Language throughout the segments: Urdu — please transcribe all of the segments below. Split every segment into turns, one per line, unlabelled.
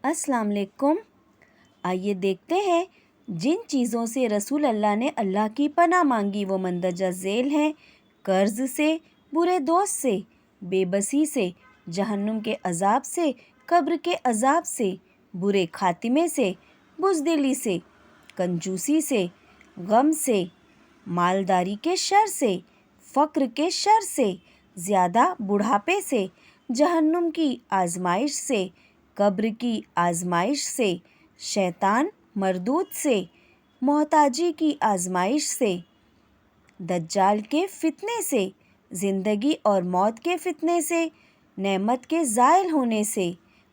السلام علیکم۔ آئیے دیکھتے ہیں جن چیزوں سے رسول اللہ نے اللہ کی پناہ مانگی وہ مندرجہ ذیل ہیں: قرض سے، برے دوست سے، بے بسی سے، جہنم کے عذاب سے، قبر کے عذاب سے، برے خاتمے سے، بزدلی سے، کنجوسی سے، غم سے، مالداری کے شر سے، فقر کے شر سے، زیادہ بڑھاپے سے، جہنم کی آزمائش سے، قبر کی آزمائش سے، شیطان مردود سے، محتاجی کی آزمائش سے، دجال کے فتنے سے، زندگی اور موت کے فتنے سے، نعمت کے زائل ہونے سے،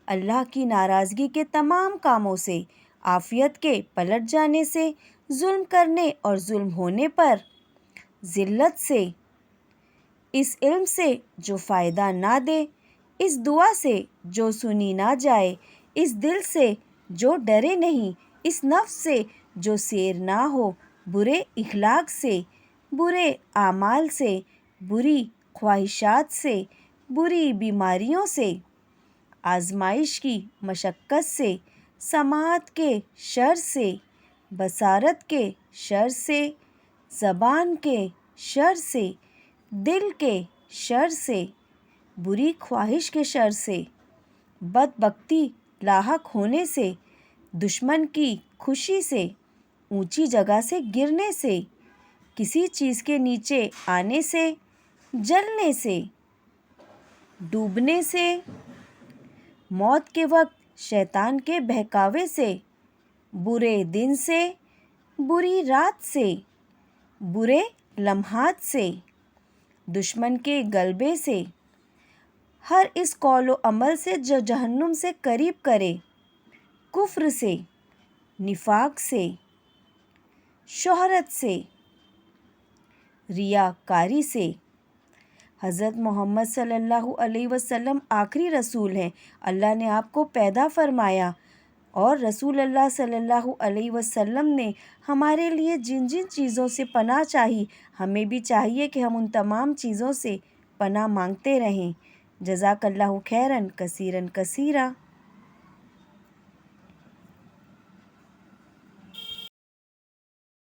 اللہ کی ناراضگی کے تمام کاموں سے، عافیت کے پلٹ جانے سے، ظلم کرنے اور ظلم ہونے پر ذلت سے، اس علم سے جو فائدہ نہ دے، اس دعا سے جو سنی نہ جائے، اس دل سے جو ڈرے نہیں، اس نفس سے جو سیر نہ ہو، برے اخلاق سے، برے اعمال سے، بری خواہشات سے، بری بیماریوں سے، آزمائش کی مشقت سے، سماعت کے شر سے، بصارت کے شر سے، زبان کے شر سے، دل کے شر سے، بری خواہش کے شر سے، بدبختی لاحق ہونے سے، دشمن کی خوشی سے، اونچی جگہ سے گرنے سے، کسی چیز کے نیچے آنے سے، جلنے سے، ڈوبنے سے، موت کے وقت شیطان کے بہکاوے سے، برے دن سے، بری رات سے، برے لمحات سے، دشمن کے غلبے سے، ہر اس قول و عمل سے جو جہنم سے قریب کرے، کفر سے، نفاق سے، شہرت سے، ریاکاری سے۔ حضرت محمد صلی اللہ علیہ وسلم آخری رسول ہیں۔ اللہ نے آپ کو پیدا فرمایا اور رسول اللہ صلی اللہ علیہ وسلم نے ہمارے لیے جن جن چیزوں سے پناہ چاہی، ہمیں بھی چاہیے کہ ہم ان تمام چیزوں سے پناہ مانگتے رہیں۔ جزاک اللہ خیراً کثیراً کثیرا۔